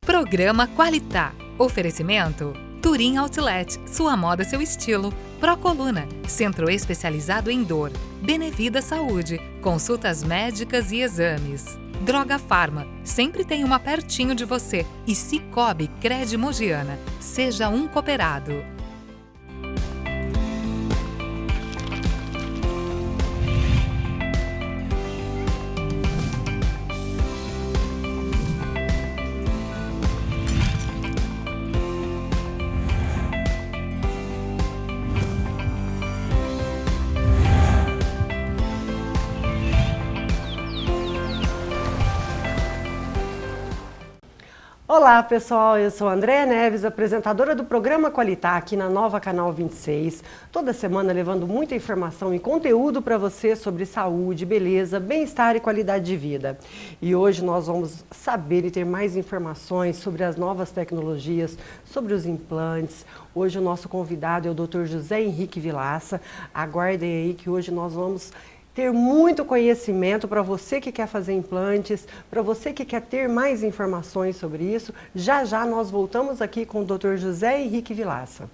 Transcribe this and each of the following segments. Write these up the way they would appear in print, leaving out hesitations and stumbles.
Programa Qualitá. Oferecimento Turim Outlet, sua moda, seu estilo. Procoluna, centro especializado em dor. Benevida Saúde, consultas médicas e exames. Droga Farma, sempre tem uma pertinho de você. E Cicobi Cred Mogiana, seja um cooperado. Olá pessoal, eu sou a Andréa Neves, apresentadora do programa Qualitá aqui na Nova Canal 26. Toda semana levando muita informação e conteúdo para você sobre saúde, beleza, bem-estar e qualidade de vida. E hoje nós vamos saber e ter mais informações sobre as novas tecnologias, sobre os implantes. Hoje o nosso convidado é o Dr. José Henrique Vilaça. Aguardem aí que hoje nós vamos ter muito conhecimento para você que quer fazer implantes, para você que quer ter mais informações sobre isso. Já já nós voltamos aqui com o Dr. José Henrique Vilaça.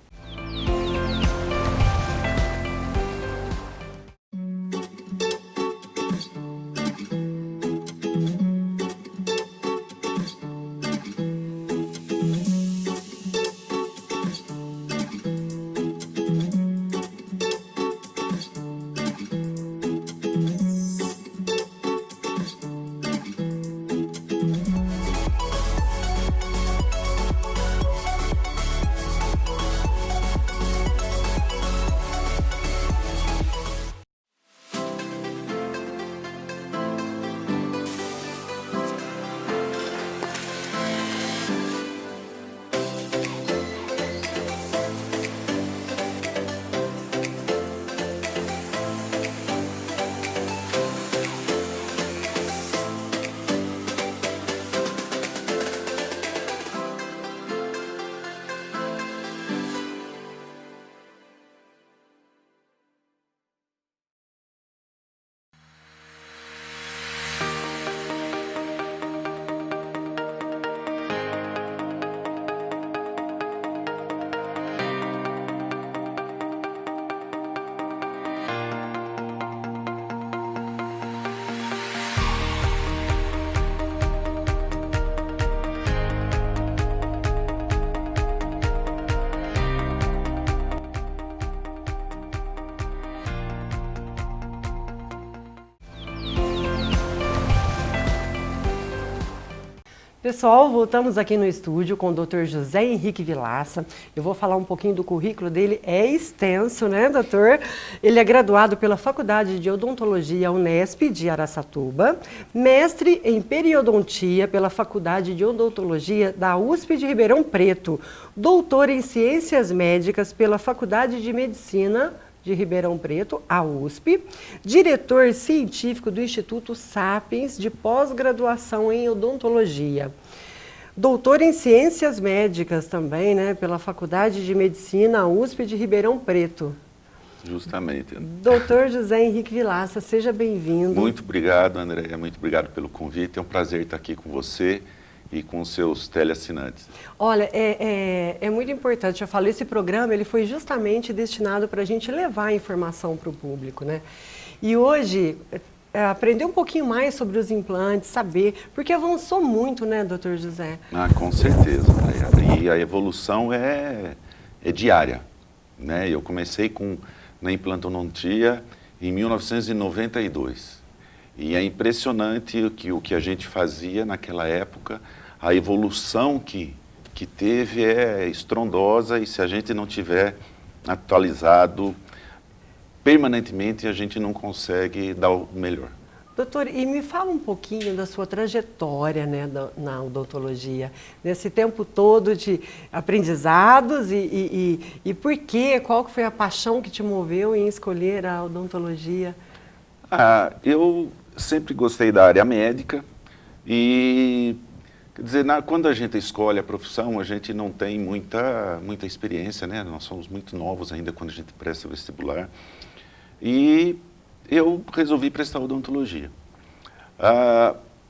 Pessoal, voltamos aqui no estúdio com o Dr. José Henrique Vilaça. Eu vou falar um pouquinho do currículo dele, é extenso, né, doutor? Ele é graduado pela Faculdade de Odontologia Unesp de Araçatuba, mestre em periodontia pela Faculdade de Odontologia da USP de Ribeirão Preto, doutor em Ciências Médicas pela Faculdade de Medicina de Ribeirão Preto, a USP, diretor científico do Instituto Sapiens de pós-graduação em odontologia. Doutor em Ciências Médicas também, né, pela Faculdade de Medicina, USP de Ribeirão Preto. Justamente. Doutor José Henrique Vilaça, seja bem-vindo. Muito obrigado, Andréa, muito obrigado pelo convite. É um prazer estar aqui com você e com os seus teleassinantes. Olha, é muito importante, eu falei, esse programa ele foi justamente destinado para a gente levar a informação para o público, né? E hoje, aprender um pouquinho mais sobre os implantes, saber, porque avançou muito, né, doutor José? Ah, com certeza. E a evolução é diária, né? Eu comecei na implantodontia em 1992. E é impressionante o que a gente fazia naquela época. A evolução que teve é estrondosa e se a gente não tiver atualizado permanentemente, a gente não consegue dar o melhor. Doutor, e me fala um pouquinho da sua trajetória, né, na odontologia, nesse tempo todo de aprendizados e por quê? Qual que foi a paixão que te moveu em escolher a odontologia? Eu sempre gostei da área médica e, quer dizer, quando a gente escolhe a profissão, a gente não tem muita experiência, né? Nós somos muito novos ainda quando a gente presta vestibular. E eu resolvi prestar odontologia.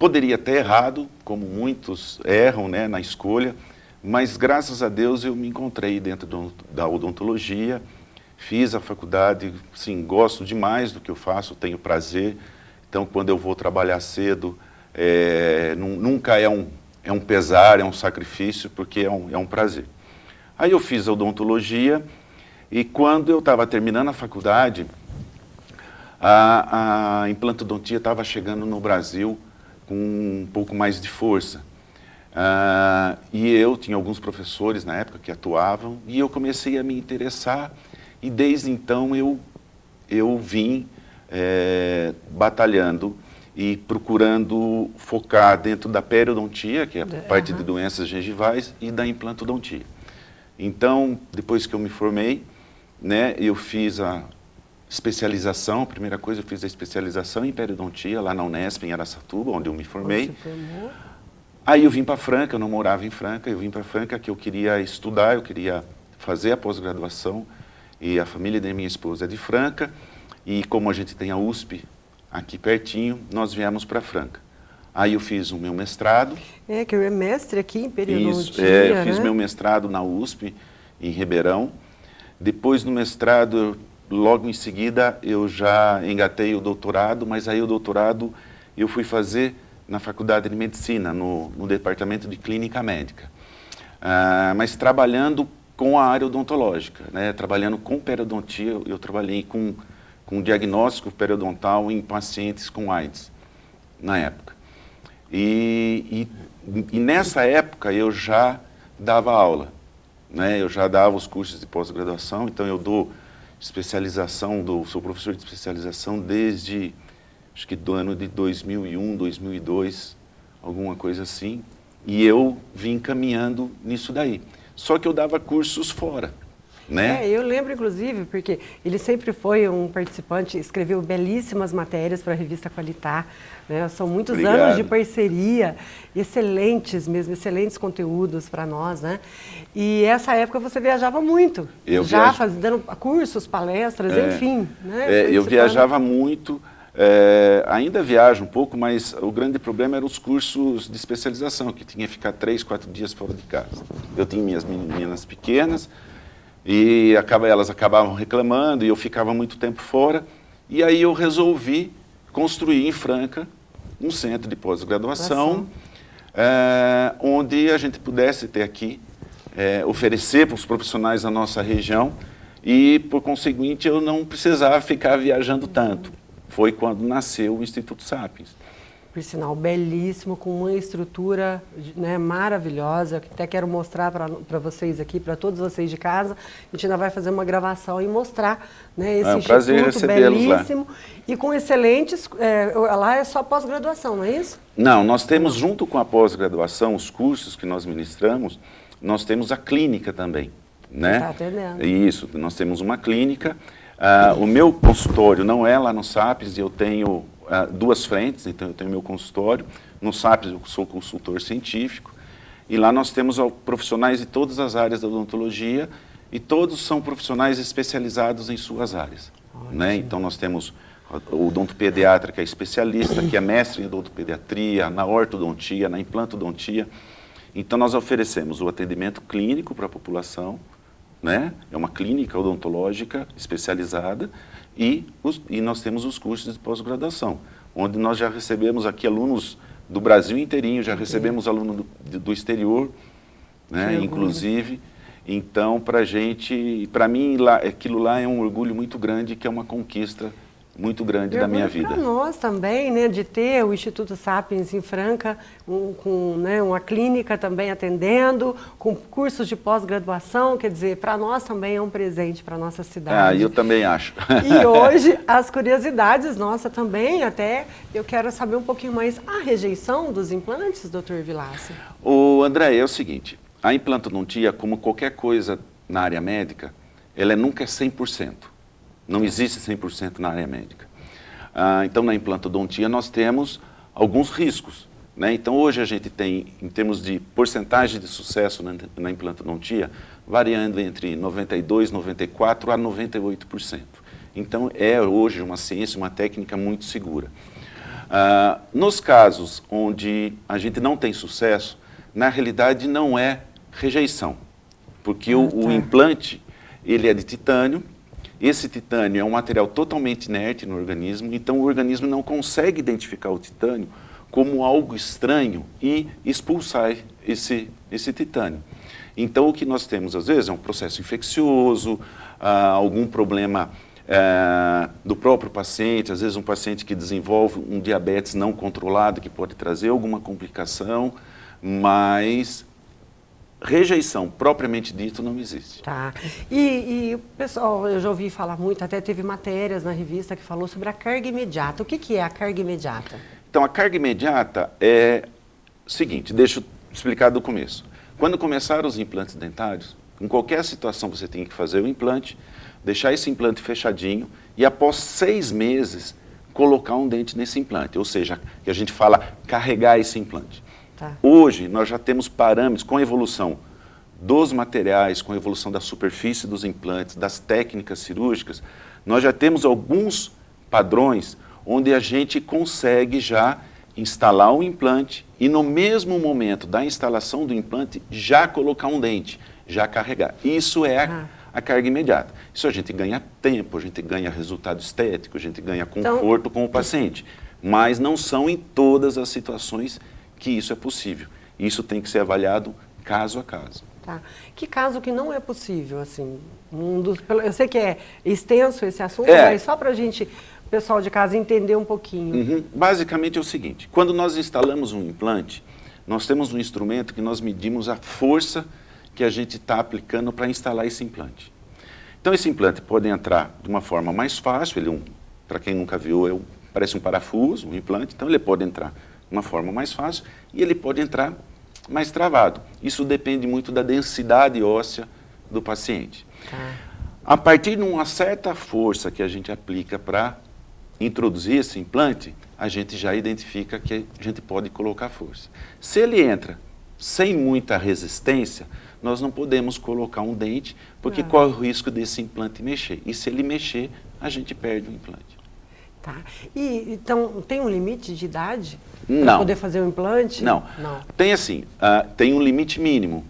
Poderia ter errado, como muitos erram, né, na escolha, mas graças a Deus eu me encontrei dentro da odontologia, fiz a faculdade, sim, gosto demais do que eu faço, tenho prazer. Então, quando eu vou trabalhar cedo, nunca é um pesar, é um sacrifício, porque é um prazer. Aí eu fiz a odontologia e quando eu estava terminando a faculdade, a implantodontia estava chegando no Brasil com um pouco mais de força. E eu tinha alguns professores na época que atuavam e eu comecei a me interessar e desde então eu vim batalhando e procurando focar dentro da periodontia, que é a parte de doenças gengivais, e da implantodontia. Então, depois que eu me formei, né, eu fiz a especialização, a primeira coisa eu fiz a especialização em periodontia lá na Unesp, em Araçatuba, onde eu me formei. Aí eu vim para Franca, eu não morava em Franca, eu vim para Franca que eu queria estudar, eu queria fazer a pós-graduação, e a família da minha esposa é de Franca, e como a gente tem a USP aqui pertinho, nós viemos para Franca. Aí eu fiz o meu mestrado. Que eu é mestre aqui em periodontia. Isso, eu fiz meu mestrado na USP, em Ribeirão. Depois do mestrado, logo em seguida, eu já engatei o doutorado, mas aí o doutorado eu fui fazer na Faculdade de Medicina, no Departamento de Clínica Médica. Mas trabalhando com a área odontológica, né? Trabalhando com periodontia, eu trabalhei com diagnóstico periodontal em pacientes com AIDS, na época. E nessa época eu já dava aula, né? Eu já dava os cursos de pós-graduação, então eu dou especialização, sou professor de especialização desde, acho que do ano de 2001, 2002, alguma coisa assim, e eu vim caminhando nisso daí. Só que eu dava cursos fora, né? Eu lembro, inclusive, porque ele sempre foi um participante, escreveu belíssimas matérias para a revista Qualitar, né? São muitos anos de parceria, excelentes mesmo, excelentes conteúdos para nós, né? E essa época você viajava muito, dando cursos, palestras, enfim, né? Eu viajava muito, ainda viajo um pouco, mas o grande problema eram os cursos de especialização, que tinha que ficar 3, 4 dias fora de casa. Eu tinha minhas meninas pequenas, e elas acabavam reclamando e eu ficava muito tempo fora. E aí eu resolvi construir em Franca um centro de pós-graduação, onde a gente pudesse ter aqui, oferecer para os profissionais da nossa região e, por conseguinte, eu não precisava ficar viajando tanto. Foi quando nasceu o Instituto Sapiens. Por sinal, belíssimo, com uma estrutura, né, maravilhosa, que até quero mostrar para vocês aqui, para todos vocês de casa. A gente ainda vai fazer uma gravação e mostrar, né, esse instituto belíssimo lá. E com excelentes, lá é só pós-graduação, não é isso? Não, nós temos junto com a pós-graduação, os cursos que nós ministramos, nós temos a clínica também, né? Tá atendendo. Isso, nós temos uma clínica. O meu consultório não é lá no Sapiens, eu tenho duas frentes, então eu tenho meu consultório. No Sapiens eu sou consultor científico e lá nós temos profissionais de todas as áreas da odontologia e todos são profissionais especializados em suas áreas, né? Então nós temos o odontopediatra, que é especialista, que é mestre em odontopediatria, na ortodontia, na implantodontia. Então nós oferecemos o atendimento clínico para a população, né? É uma clínica odontológica especializada e nós temos os cursos de pós-graduação, onde nós já recebemos aqui alunos do Brasil inteirinho, já recebemos alunos do exterior, né? Inclusive. Então, para mim, aquilo lá é um orgulho muito grande, que é uma conquista muito grande da minha vida. Para nós também, né, de ter o Instituto Sapiens em Franca, né, uma clínica também atendendo, com cursos de pós-graduação, quer dizer, para nós também é um presente para a nossa cidade. Eu também acho. E hoje, as curiosidades nossas também, até eu quero saber um pouquinho mais a rejeição dos implantes, doutor Vilaça. André, é o seguinte, a implantodontia, como qualquer coisa na área médica, ela nunca é 100%. Não existe 100% na área médica. Então, na implantodontia, nós temos alguns riscos, né? Então, hoje a gente tem, em termos de porcentagem de sucesso na implantodontia, variando entre 92%, 94% a 98%. Então, é hoje uma ciência, uma técnica muito segura. Nos casos onde a gente não tem sucesso, na realidade não é rejeição, porque o implante, ele é de titânio. Esse titânio é um material totalmente inerte no organismo, então o organismo não consegue identificar o titânio como algo estranho e expulsar esse titânio. Então o que nós temos às vezes é um processo infeccioso, algum problema do próprio paciente, às vezes um paciente que desenvolve um diabetes não controlado, que pode trazer alguma complicação, mas rejeição, propriamente dito, não existe. Tá. E pessoal, eu já ouvi falar muito, até teve matérias na revista que falou sobre a carga imediata. O que é a carga imediata? Então, a carga imediata é o seguinte, deixa eu explicar do começo. Quando começaram os implantes dentários, em qualquer situação você tem que fazer o implante, deixar esse implante fechadinho e após 6 meses colocar um dente nesse implante, ou seja, que a gente fala carregar esse implante. Tá. Hoje nós já temos parâmetros com a evolução dos materiais, com a evolução da superfície dos implantes, das técnicas cirúrgicas, nós já temos alguns padrões onde a gente consegue já instalar o implante e no mesmo momento da instalação do implante já colocar um dente, já carregar. Isso é a carga imediata. Isso a gente ganha tempo, a gente ganha resultado estético, a gente ganha conforto com o paciente, mas não são em todas as situações que isso é possível. Isso tem que ser avaliado caso a caso. Tá. Que caso que não é possível, assim? Eu sei que é extenso esse assunto, mas só para a gente, o pessoal de casa, entender um pouquinho. Basicamente é o seguinte, quando nós instalamos um implante, nós temos um instrumento que nós medimos a força que a gente está aplicando para instalar esse implante. Então esse implante pode entrar de uma forma mais fácil, ele para quem nunca viu, parece um parafuso, um implante, então ele pode entrar de uma forma mais fácil e ele pode entrar mais travado. Isso depende muito da densidade óssea do paciente. A partir de uma certa força que a gente aplica para introduzir esse implante, a gente já identifica que a gente pode colocar força. Se ele entra sem muita resistência, nós não podemos colocar um dente, porque corre o risco desse implante mexer. E se ele mexer, a gente perde o implante. Tá. E então, tem um limite de idade Não. para poder fazer o implante? Não. Tem assim, tem um limite mínimo.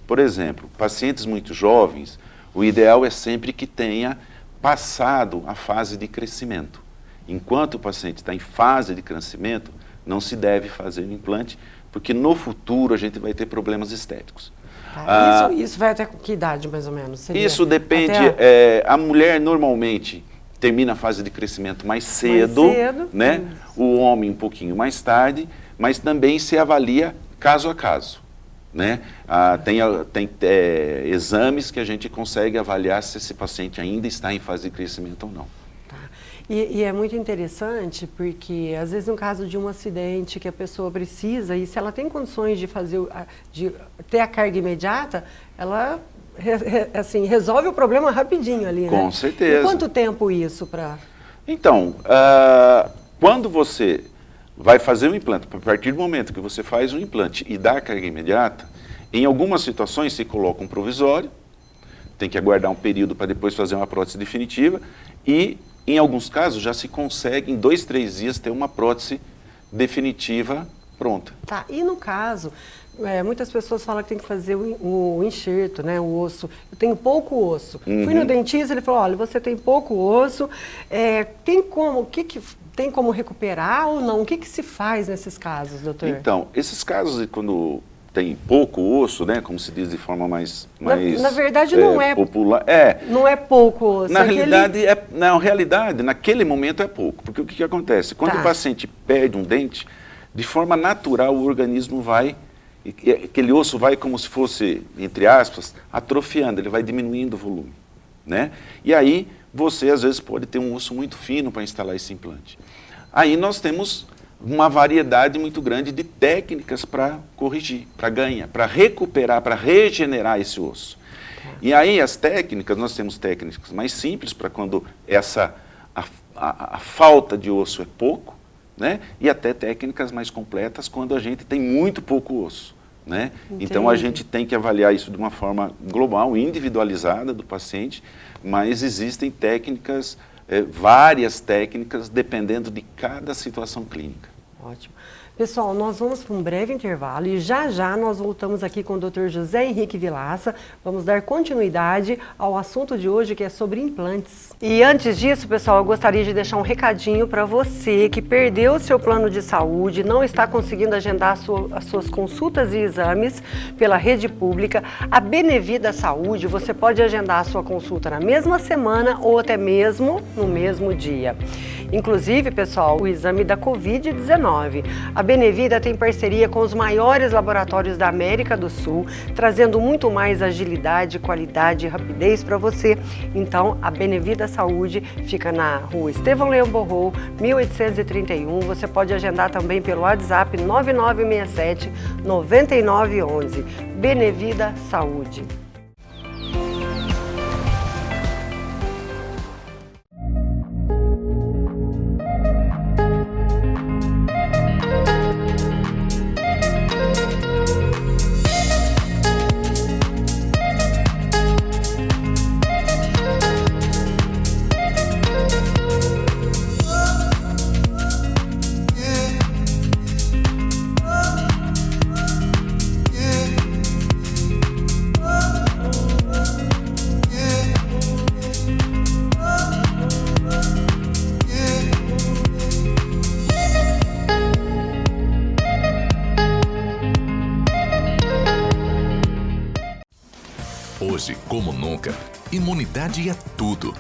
Por exemplo, pacientes muito jovens, o ideal é sempre que tenha passado a fase de crescimento. Enquanto o paciente está em fase de crescimento, não se deve fazer o implante, porque no futuro a gente vai ter problemas estéticos. Isso vai até que idade, mais ou menos? Isso depende. A mulher normalmente termina a fase de crescimento mais cedo, né? O homem um pouquinho mais tarde, mas também se avalia caso a caso, né? Tem exames que a gente consegue avaliar se esse paciente ainda está em fase de crescimento ou não. E é muito interessante porque, às vezes, no caso de um acidente que a pessoa precisa, e se ela tem condições de ter a carga imediata, ela assim, resolve o problema rapidinho ali, Com certeza. E quanto tempo isso para... Então, quando você vai fazer um implante, a partir do momento que você faz um implante e dá a carga imediata, em algumas situações se coloca um provisório, tem que aguardar um período para depois fazer uma prótese definitiva e em alguns casos já se consegue em 2, 3 dias ter uma prótese definitiva pronta. Tá, e no caso, muitas pessoas falam que tem que fazer o enxerto, né, o osso. Eu tenho pouco osso. Fui no dentista, ele falou, olha, você tem pouco osso, tem como recuperar ou não? O que se faz nesses casos, doutor? Então, esses casos quando tem pouco osso, né, como se diz de forma mais na verdade não é popular. Não é pouco osso. Na realidade, naquele momento é pouco, porque o que acontece? Quando o paciente perde um dente, de forma natural o organismo vai, aquele osso vai como se fosse, entre aspas, atrofiando, ele vai diminuindo o volume, né? E aí você às vezes pode ter um osso muito fino para instalar esse implante. Aí nós temos uma variedade muito grande de técnicas para corrigir, para ganhar, para recuperar, para regenerar esse osso. E aí as técnicas, nós temos técnicas mais simples para quando a falta de osso é pouco, né? E até técnicas mais completas quando a gente tem muito pouco osso, né? Então a gente tem que avaliar isso de uma forma global, individualizada do paciente, mas existem técnicas várias técnicas dependendo de cada situação clínica. Ótimo. Pessoal, nós vamos para um breve intervalo e já nós voltamos aqui com o Dr. José Henrique Vilaça. Vamos dar continuidade ao assunto de hoje, que é sobre implantes. E antes disso, pessoal, eu gostaria de deixar um recadinho para você que perdeu o seu plano de saúde, não está conseguindo agendar as suas consultas e exames pela rede pública. A Benevida Saúde, você pode agendar a sua consulta na mesma semana ou até mesmo no mesmo dia. Inclusive, pessoal, o exame da Covid-19. A Benevida tem parceria com os maiores laboratórios da América do Sul, trazendo muito mais agilidade, qualidade e rapidez para você. Então, a Benevida Saúde fica na rua Estevão Leão Borrou, 1831. Você pode agendar também pelo WhatsApp 9967-9911. Benevida Saúde. Hoje, como nunca, imunidade é tudo.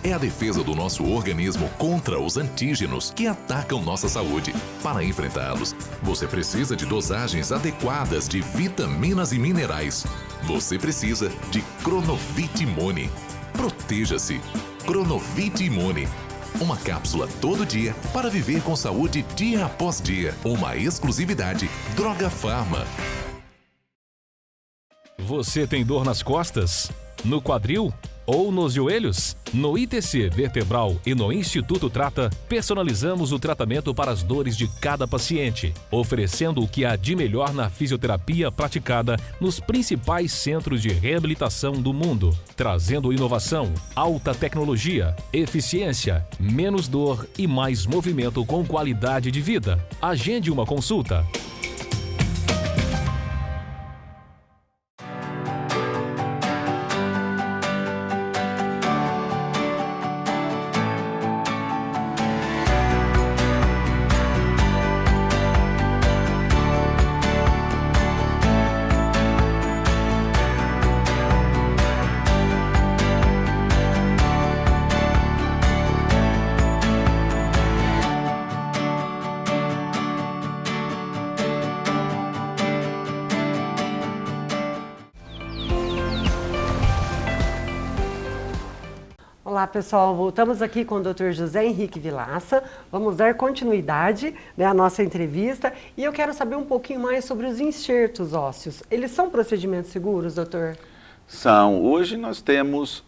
É a defesa do nosso organismo contra os antígenos que atacam nossa saúde. Para enfrentá-los, você precisa de dosagens adequadas de vitaminas e minerais. Você precisa de Cronovit Imune. Proteja-se. Cronovit Imune. Uma cápsula todo dia para viver com saúde dia após dia. Uma exclusividade Droga Farma. Você tem dor nas costas? No quadril? Ou nos joelhos? No ITC Vertebral e no Instituto Trata, personalizamos o tratamento para as dores de cada paciente, oferecendo o que há de melhor na fisioterapia praticada nos principais centros de reabilitação do mundo, trazendo inovação, alta tecnologia, eficiência, menos dor e mais movimento com qualidade de vida. Agende uma consulta. Olá pessoal, voltamos aqui com o Dr. José Henrique Vilaça. Vamos dar continuidade, né, à nossa entrevista e eu quero saber um pouquinho mais sobre os enxertos ósseos. Eles são procedimentos seguros, doutor? São. Hoje nós temos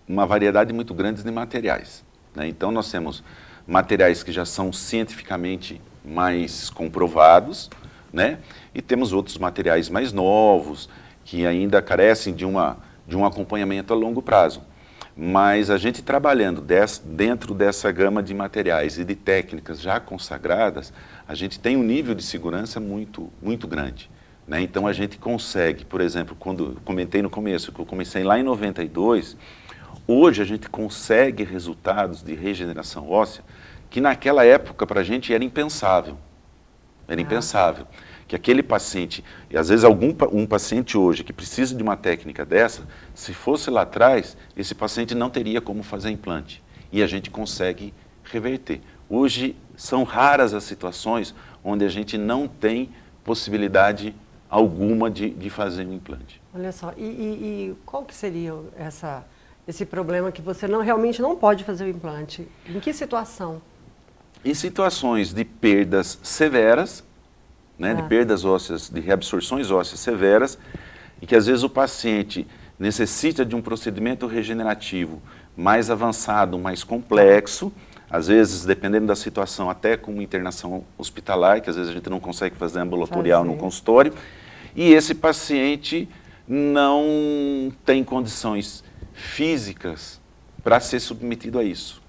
uma variedade muito grande de materiais, né? Então nós temos materiais que já são cientificamente mais comprovados, né? E temos outros materiais mais novos que ainda carecem de um acompanhamento a longo prazo. Mas a gente trabalhando dentro dessa gama de materiais e de técnicas já consagradas, a gente tem um nível de segurança muito, muito grande, né? Então a gente consegue, por exemplo, quando eu comentei no começo, que eu comecei lá em 92, hoje a gente consegue resultados de regeneração óssea que naquela época para a gente era impensável. Era impensável. Que aquele paciente, e às vezes um paciente hoje que precisa de uma técnica dessa, se fosse lá atrás, esse paciente não teria como fazer implante. E a gente consegue reverter. Hoje são raras as situações onde a gente não tem possibilidade alguma de fazer um implante. Olha só, e qual que seria esse problema que você realmente não pode fazer o implante? Em que situação? Em situações de perdas severas, né, de perdas ósseas, de reabsorções ósseas severas, e que às vezes o paciente necessita de um procedimento regenerativo mais avançado, mais complexo, às vezes, dependendo da situação, até com internação hospitalar, que às vezes a gente não consegue fazer ambulatorial no consultório, e esse paciente não tem condições físicas para ser submetido a isso.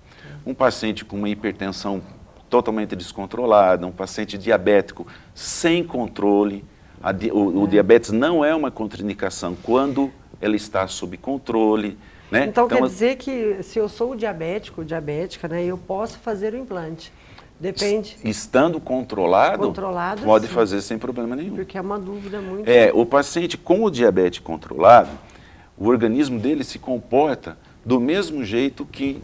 Um paciente com uma hipertensão totalmente descontrolada, um paciente diabético sem controle, o diabetes não é uma contraindicação quando ela está sob controle, né? Então quer dizer que se eu sou diabética, né, eu posso fazer o implante. Depende. Estando controlado pode sim, fazer sem problema nenhum. Porque é uma dúvida muito... O paciente com o diabetes controlado, o organismo dele se comporta do mesmo jeito que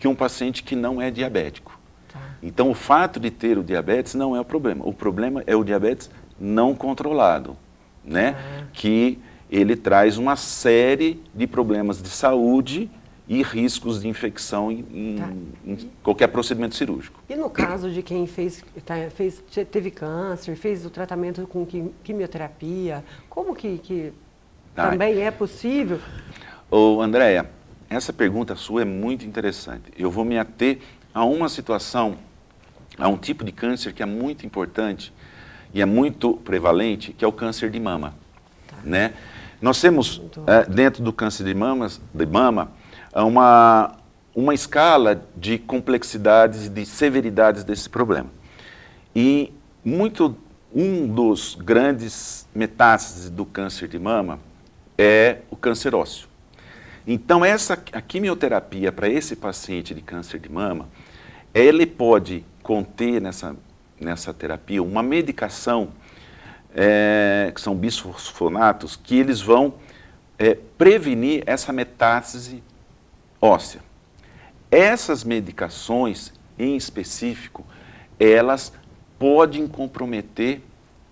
um paciente que não é diabético. Tá. Então, o fato de ter o diabetes não é o problema. O problema é o diabetes não controlado, né? Que ele traz uma série de problemas de saúde e riscos de infecção em qualquer procedimento cirúrgico. E no caso de quem teve câncer, fez o tratamento com quimioterapia, como que também é possível? Ô, Andréia, essa pergunta sua é muito interessante. Eu vou me ater a uma situação, a um tipo de câncer que é muito importante e é muito prevalente, que é o câncer de mama. Né? Nós temos, dentro do câncer de mama, uma escala de complexidades e de severidades desse problema. E um dos grandes metástases do câncer de mama é o câncer ósseo. Então, a quimioterapia para esse paciente de câncer de mama, ele pode conter nessa terapia uma medicação, que são bisfosfonatos, que eles vão prevenir essa metástase óssea. Essas medicações, em específico, elas podem comprometer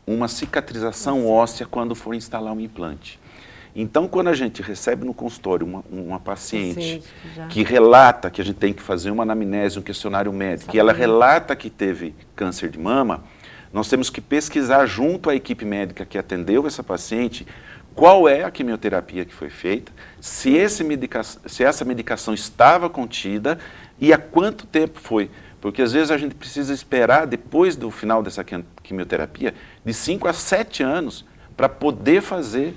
uma cicatrização óssea quando for instalar um implante. Então, quando a gente recebe no consultório uma paciente que relata que a gente tem que fazer uma anamnese, um questionário médico, e ela relata que teve câncer de mama, nós temos que pesquisar junto à equipe médica que atendeu essa paciente qual é a quimioterapia que foi feita, se essa medicação estava contida e há quanto tempo foi. Porque às vezes a gente precisa esperar, depois do final dessa quimioterapia, de 5 a 7 anos para poder fazer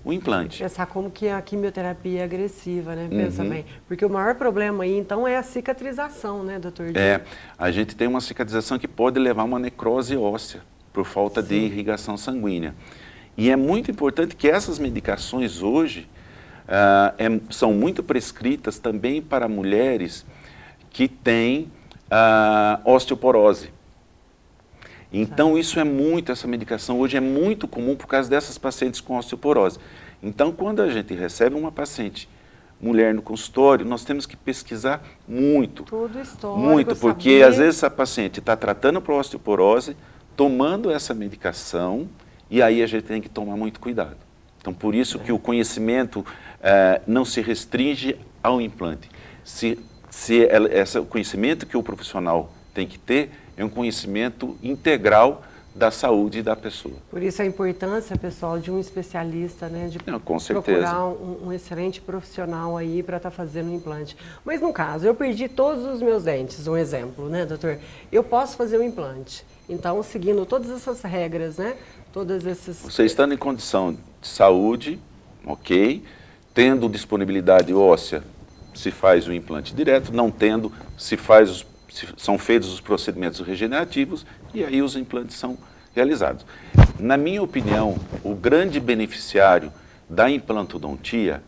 o implante. Pensar como que a quimioterapia é agressiva, né? Pensa bem. Porque o maior problema aí, então, é a cicatrização, né, doutor? A gente tem uma cicatrização que pode levar a uma necrose óssea, por falta de irrigação sanguínea. E é muito importante que essas medicações hoje são muito prescritas também para mulheres que têm osteoporose. Então, essa medicação hoje é muito comum por causa dessas pacientes com osteoporose. Então, quando a gente recebe uma paciente mulher no consultório, nós temos que pesquisar muito. Tudo histórico, muito, porque às vezes a paciente está tratando para osteoporose, tomando essa medicação, e aí a gente tem que tomar muito cuidado. Então, por isso que o conhecimento não se restringe ao implante. O conhecimento que o profissional tem que ter é um conhecimento integral da saúde da pessoa. Por isso a importância, pessoal, de um especialista, né, de com certeza. Procurar um excelente profissional aí para estar fazendo o implante. Mas no caso, eu perdi todos os meus dentes, um exemplo, né, doutor? Eu posso fazer o implante. Então, seguindo todas essas regras, né, todas essas... Você estando em condição de saúde, ok, tendo disponibilidade óssea, se faz o implante direto, não tendo, são feitos os procedimentos regenerativos e aí os implantes são realizados. Na minha opinião, o grande beneficiário da implantodontia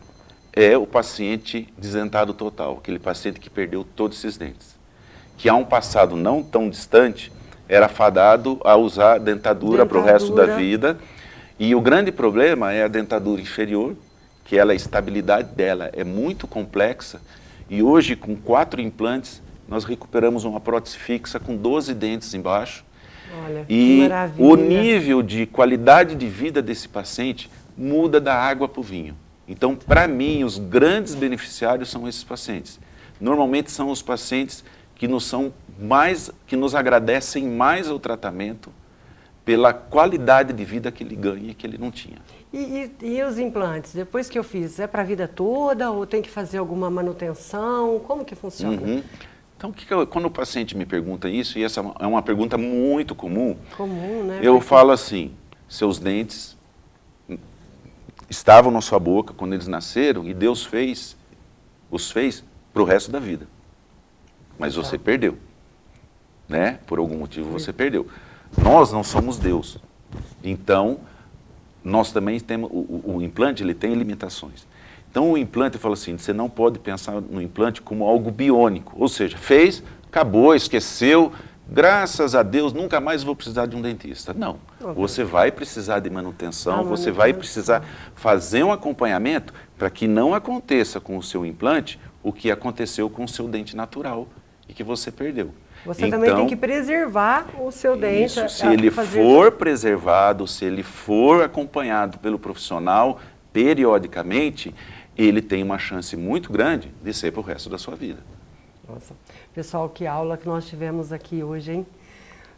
é o paciente desdentado total, aquele paciente que perdeu todos esses dentes, que há um passado não tão distante era fadado a usar dentadura para o resto da vida, e o grande problema é a dentadura inferior, que a estabilidade dela é muito complexa, e hoje com 4 implantes nós recuperamos uma prótese fixa com 12 dentes embaixo. Olha, e que maravilha. O nível de qualidade de vida desse paciente muda da água para o vinho. Então, para mim, os grandes beneficiários são esses pacientes. Normalmente são os pacientes que nos agradecem mais ao tratamento pela qualidade de vida que ele ganha e que ele não tinha. E os implantes, depois que eu fiz, é para a vida toda ou tem que fazer alguma manutenção? Como que funciona? Então, quando o paciente me pergunta isso, e essa é uma pergunta muito comum, né? Eu falo assim, seus dentes estavam na sua boca quando eles nasceram e Deus os fez para o resto da vida. Mas você perdeu, né? Por algum motivo você perdeu. Nós não somos Deus. Então, nós também temos, o implante ele tem limitações. Então o implante, eu falo assim, você não pode pensar no implante como algo biônico. Ou seja, fez, acabou, esqueceu, graças a Deus nunca mais vou precisar de um dentista. Não, você vai precisar de manutenção, você vai precisar fazer um acompanhamento para que não aconteça com o seu implante o que aconteceu com o seu dente natural e que você perdeu. Você também tem que preservar o seu dente. Isso, se ele for preservado, se ele for acompanhado pelo profissional periodicamente, ele tem uma chance muito grande de ser para o resto da sua vida. Nossa, pessoal, que aula que nós tivemos aqui hoje, hein?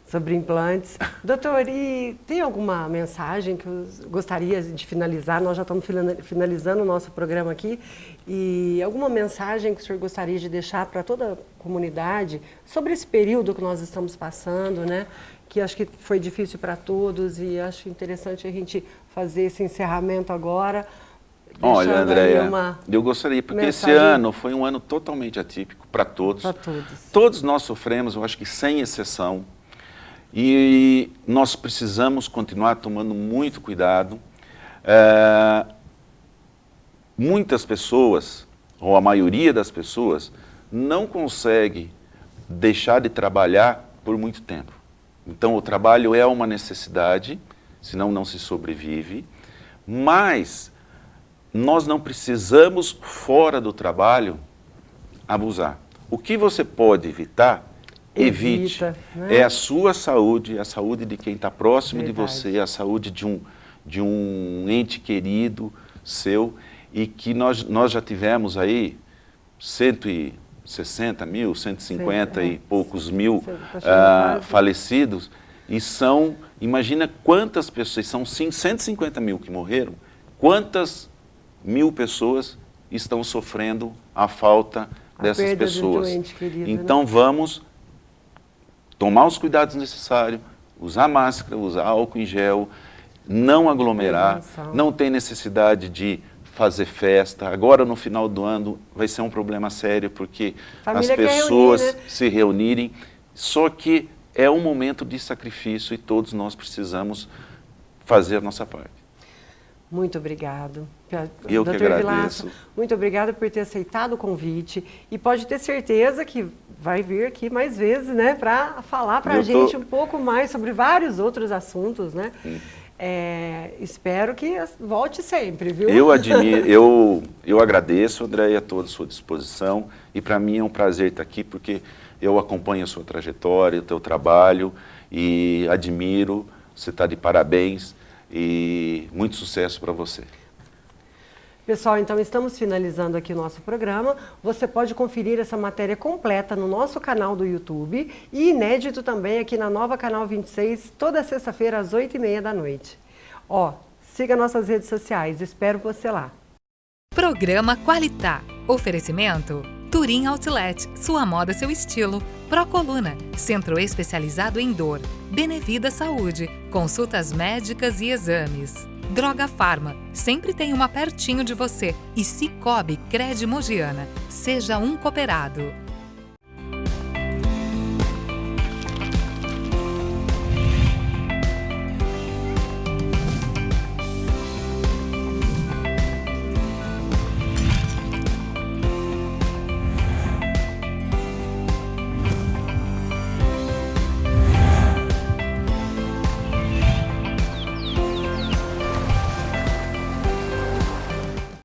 Sobre implantes. Doutor, e tem alguma mensagem que eu gostaria de finalizar? Nós já estamos finalizando o nosso programa aqui. E alguma mensagem que o senhor gostaria de deixar para toda a comunidade sobre esse período que nós estamos passando, né? Que acho que foi difícil para todos e acho interessante a gente fazer esse encerramento agora. Olha, Andréia, eu gostaria, porque esse ano foi um ano totalmente atípico para todos. Para todos. Todos nós sofremos, eu acho que sem exceção. E nós precisamos continuar tomando muito cuidado. Muitas pessoas, ou a maioria das pessoas, não consegue deixar de trabalhar por muito tempo. Então, o trabalho é uma necessidade, senão não se sobrevive, mas nós não precisamos, fora do trabalho, abusar. O que você pode evitar, evite. Né? É a sua saúde, a saúde de quem está próximo de você, a saúde de um ente querido seu, e que nós já tivemos aí 160 mil, 150 e poucos mil falecidos, e são, imagina quantas pessoas, são sim 150 mil que morreram, quantas mil pessoas estão sofrendo a falta dessas pessoas. De um ente querido, então, né? Vamos tomar os cuidados necessários, usar máscara, usar álcool em gel, não aglomerar, não tem necessidade de fazer festa. Agora, no final do ano, vai ser um problema sério, porque as pessoas se reunirem, só que é um momento de sacrifício e todos nós precisamos fazer a nossa parte. Muito obrigado. Eu que agradeço. Vilaça, muito obrigada por ter aceitado o convite e pode ter certeza que vai vir aqui mais vezes, né, para falar para a gente um pouco mais sobre vários outros assuntos, né? Espero que volte sempre, viu? Eu agradeço, Andréia, a toda a sua disposição e para mim é um prazer estar aqui porque eu acompanho a sua trajetória, o teu trabalho e admiro, você está de parabéns e muito sucesso para você. Pessoal, então estamos finalizando aqui o nosso programa. Você pode conferir essa matéria completa no nosso canal do YouTube e inédito também aqui na Nova Canal 26, toda sexta-feira às 8h30 da noite. Siga nossas redes sociais, espero você lá. Programa Qualitá. Oferecimento Turim Outlet, sua moda, seu estilo. Procoluna, centro especializado em dor. Benevida Saúde, consultas médicas e exames. Droga Farma, sempre tem uma pertinho de você. E Cicobi Cred Mogiana, seja um cooperado.